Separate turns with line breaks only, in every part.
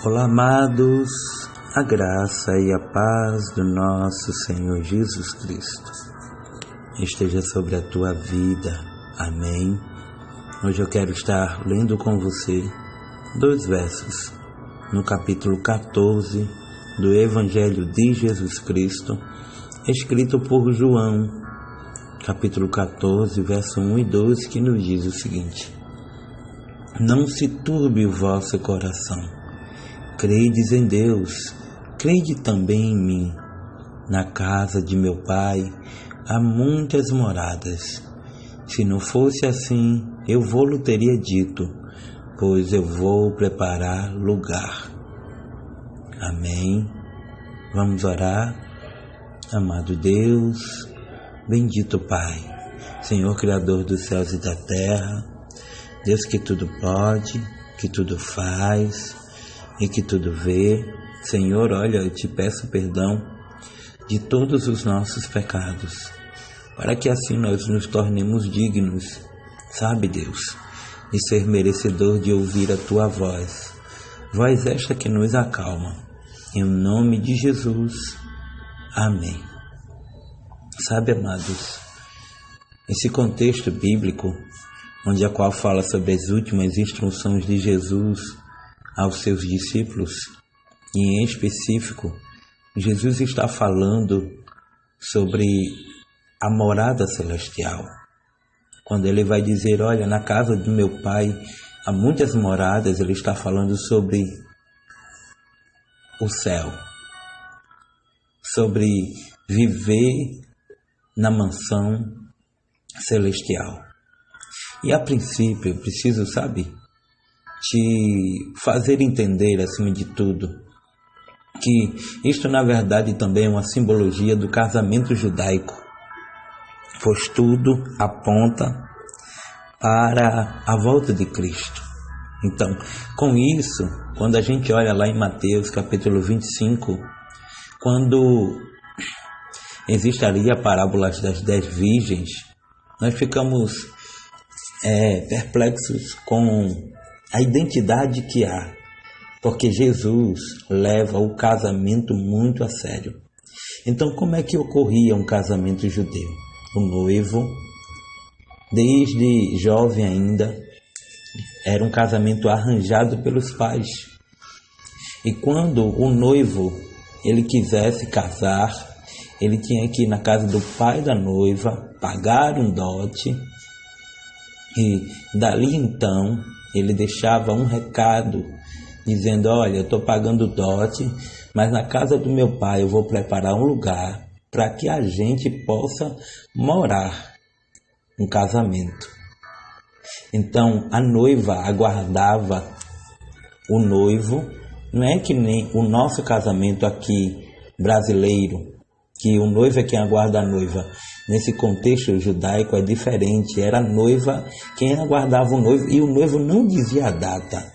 Olá, amados, a graça e a paz do nosso Senhor Jesus Cristo esteja sobre a tua vida. Amém. Hoje eu quero estar lendo com você 2 versos no capítulo 14 do Evangelho de Jesus Cristo, escrito por João, capítulo 14, verso 1 e 2, que nos diz o seguinte: Não se turbe o vosso coração. Credes em Deus, crede também em mim. Na casa de meu Pai há muitas moradas. Se não fosse assim, eu vou-lhe teria dito, pois eu vou preparar lugar. Amém. Vamos orar. Amado Deus, bendito Pai, Senhor Criador dos céus e da terra, Deus que tudo pode, que tudo faz e que tudo vê. Senhor, olha, eu te peço perdão de todos os nossos pecados, para que assim nós nos tornemos dignos, sabe, Deus, de ser merecedor de ouvir a tua voz, voz esta que nos acalma. Em nome de Jesus, amém. Sabe, amados, esse contexto bíblico, onde a qual fala sobre as últimas instruções de Jesus aos seus discípulos, e em específico, Jesus está falando sobre a morada celestial. Quando ele vai dizer, olha, na casa do meu Pai há muitas moradas, ele está falando sobre o céu, sobre viver na mansão celestial. E a princípio, eu preciso, te fazer entender, acima de tudo, que isto na verdade também é uma simbologia do casamento judaico, pois tudo aponta para a volta de Cristo. Então, com isso, quando a gente olha lá em Mateus capítulo 25, quando existe ali a parábola das 10 virgens, nós ficamos perplexos com a identidade que há, porque Jesus leva o casamento muito a sério. Então, como é que ocorria um casamento judeu? O noivo, desde jovem ainda, era um casamento arranjado pelos pais. E quando o noivo ele quisesse casar, ele tinha que ir na casa do pai da noiva, pagar um dote, e dali então ele deixava um recado dizendo, olha, eu estou pagando o dote, mas na casa do meu pai eu vou preparar um lugar para que a gente possa morar um casamento. Então a noiva aguardava o noivo. Não é que nem o nosso casamento aqui brasileiro, que o noivo é quem aguarda a noiva. Nesse contexto judaico é diferente, era a noiva quem aguardava o noivo, e o noivo não dizia a data.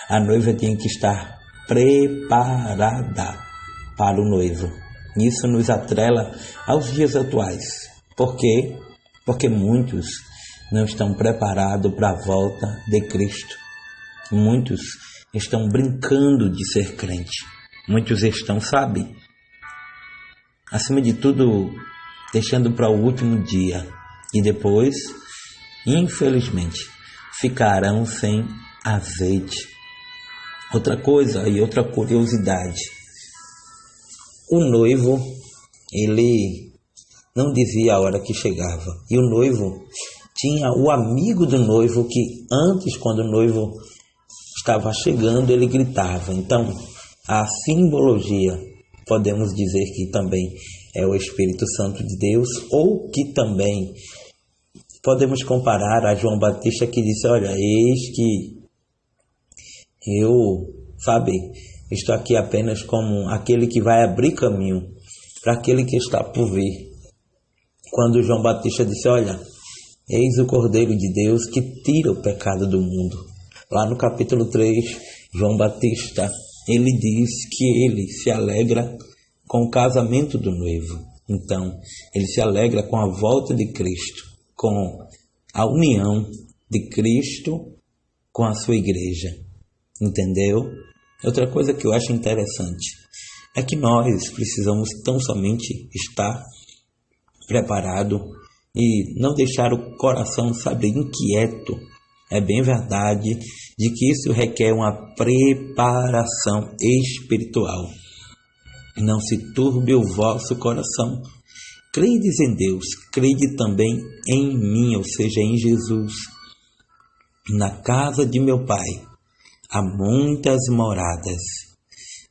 A noiva tinha que estar preparada para o noivo. Isso nos atrela aos dias atuais. Por quê? Porque muitos não estão preparados para a volta de Cristo. Muitos estão brincando de ser crente. Muitos estão, acima de tudo, deixando para o último dia, e depois, infelizmente, ficarão sem azeite. Outra coisa e outra curiosidade, o noivo, ele não dizia a hora que chegava, e o noivo tinha o amigo do noivo que antes, quando o noivo estava chegando, ele gritava. Então, a simbologia, podemos dizer que também é o Espírito Santo de Deus, ou que também podemos comparar a João Batista, que disse, olha, eis que eu, estou aqui apenas como aquele que vai abrir caminho para aquele que está por vir. Quando João Batista disse, olha, eis o Cordeiro de Deus que tira o pecado do mundo. Lá no capítulo 3, João Batista, ele diz que ele se alegra com o casamento do noivo. Então, ele se alegra com a volta de Cristo, com a união de Cristo com a sua igreja. entendeu? Outra coisa que eu acho interessante é que nós precisamos tão somente estar preparado e não deixar o coração, sabe, inquieto. É bem verdade de que isso requer uma preparação espiritual. Não se turbe o vosso coração. Credes em Deus, crede também em mim, ou seja, em Jesus. Na casa de meu Pai há muitas moradas.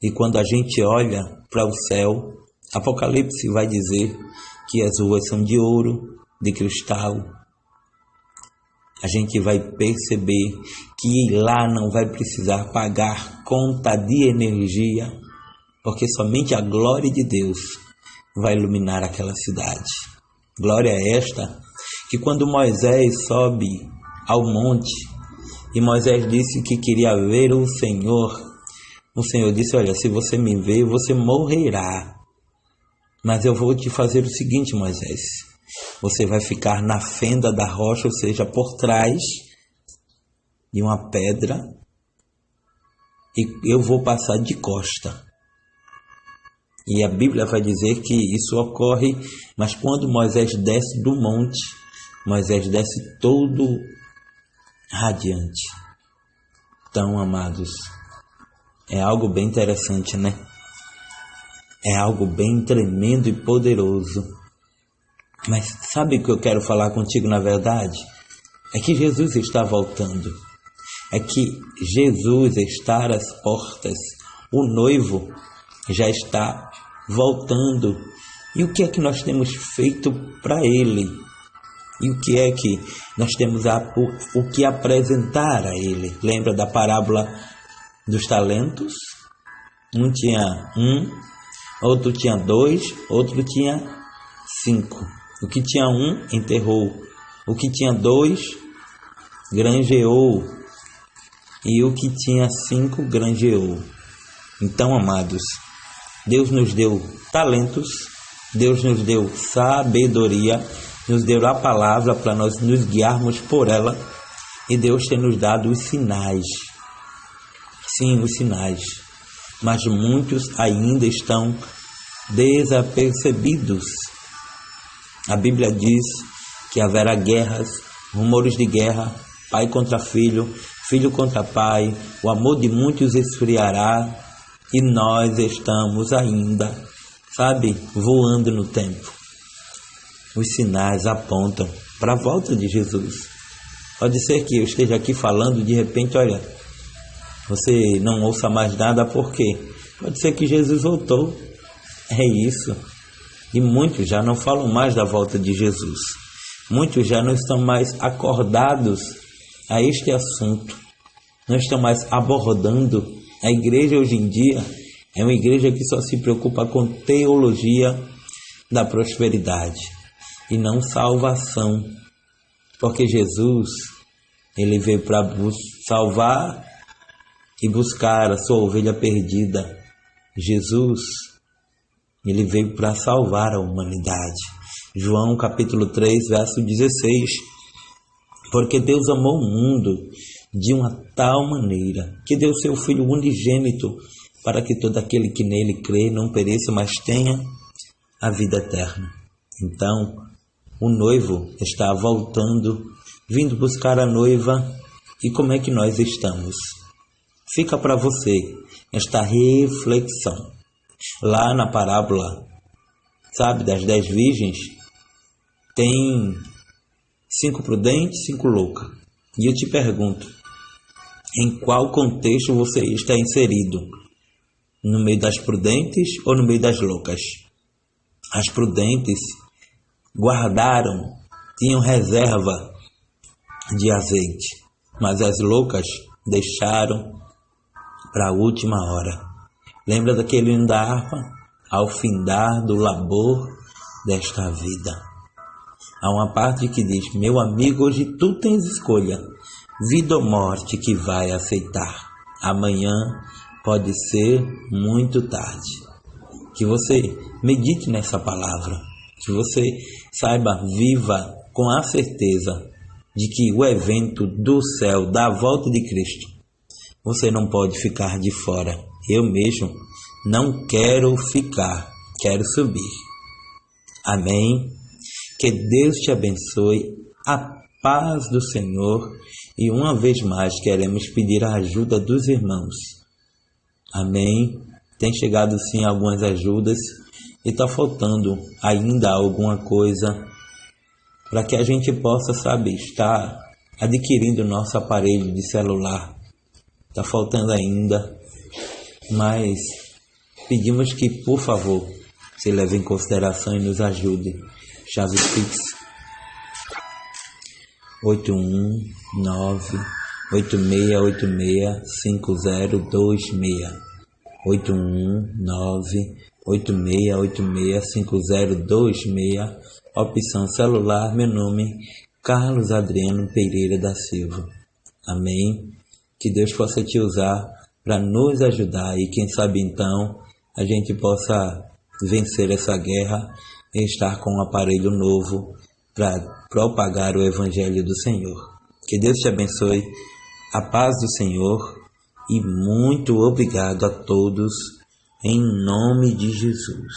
E quando a gente olha para o céu, Apocalipse vai dizer que as ruas são de ouro, de cristal. A gente vai perceber que lá não vai precisar pagar conta de energia, porque somente a glória de Deus vai iluminar aquela cidade. Glória esta que quando Moisés sobe ao monte e Moisés disse que queria ver o Senhor disse: olha, se você me ver, você morrerá. Mas eu vou te fazer o seguinte, Moisés, você vai ficar na fenda da rocha, ou seja, por trás de uma pedra, e eu vou passar de costa. E a Bíblia vai dizer que isso ocorre, mas quando Moisés desce do monte, Moisés desce todo radiante. Então, amados, é algo bem interessante, né? É algo bem tremendo e poderoso. Mas sabe o que eu quero falar contigo na verdade? É que Jesus está voltando. É que Jesus está às portas. O noivo já está voltando. E o que é que nós temos feito para Ele? E o que é que nós temos o que apresentar a Ele? Lembra da parábola dos talentos? Um tinha 1, outro tinha 2, outro tinha 5. O que tinha 1 enterrou, o que tinha 2 granjeou, e o que tinha 5 granjeou. Então, amados, Deus nos deu talentos, Deus nos deu sabedoria, nos deu a palavra para nós nos guiarmos por ela, e Deus tem nos dado os sinais. Sim, os sinais. Mas muitos ainda estão desapercebidos. A Bíblia diz que haverá guerras, rumores de guerra, pai contra filho, filho contra pai, o amor de muitos esfriará, e nós estamos ainda, voando no tempo. Os sinais apontam para a volta de Jesus. Pode ser que eu esteja aqui falando e de repente, olha, você não ouça mais nada, por quê? Pode ser que Jesus voltou. É isso. E muitos já não falam mais da volta de Jesus. Muitos já não estão mais acordados a este assunto. Não estão mais abordando. A igreja hoje em dia é uma igreja que só se preocupa com teologia da prosperidade e não salvação. Porque Jesus, ele veio para salvar e buscar a sua ovelha perdida. Jesus, ele veio para salvar a humanidade. João capítulo 3, verso 16. Porque Deus amou o mundo de uma tal maneira que deu seu Filho unigênito, para que todo aquele que nele crê não pereça, mas tenha a vida eterna. Então, o noivo está voltando, vindo buscar a noiva. E como é que nós estamos? Fica para você esta reflexão. Lá na parábola, das 10 virgens, tem 5 prudentes, 5 loucas. E eu te pergunto, em qual contexto você está inserido? No meio das prudentes ou no meio das loucas? As prudentes guardaram, tinham reserva de azeite, mas as loucas deixaram para a última hora. Lembra daquele hino da harpa? Ao findar do labor desta vida. Há uma parte que diz: meu amigo, hoje tu tens escolha, vida ou morte que vai aceitar. Amanhã pode ser muito tarde. Que você medite nessa palavra, que você viva com a certeza de que o evento do céu, da volta de Cristo, Você não pode ficar de fora. Eu mesmo não quero ficar, quero subir. Amém? Que Deus te abençoe, a paz do Senhor, e uma vez mais queremos pedir a ajuda dos irmãos. Amém? Tem chegado sim algumas ajudas e está faltando ainda alguma coisa para que a gente possa, estar adquirindo nosso aparelho de celular. Está faltando ainda, mas pedimos que, por favor, se leve em consideração e nos ajude. Chave Pix 819-8686-5026. 819-8686-5026. Opção celular, meu nome, Carlos Adriano Pereira da Silva. Amém? Que Deus possa te usar para nos ajudar e quem sabe então a gente possa vencer essa guerra e estar com um aparelho novo para propagar o Evangelho do Senhor. Que Deus te abençoe, a paz do Senhor e muito obrigado a todos em nome de Jesus.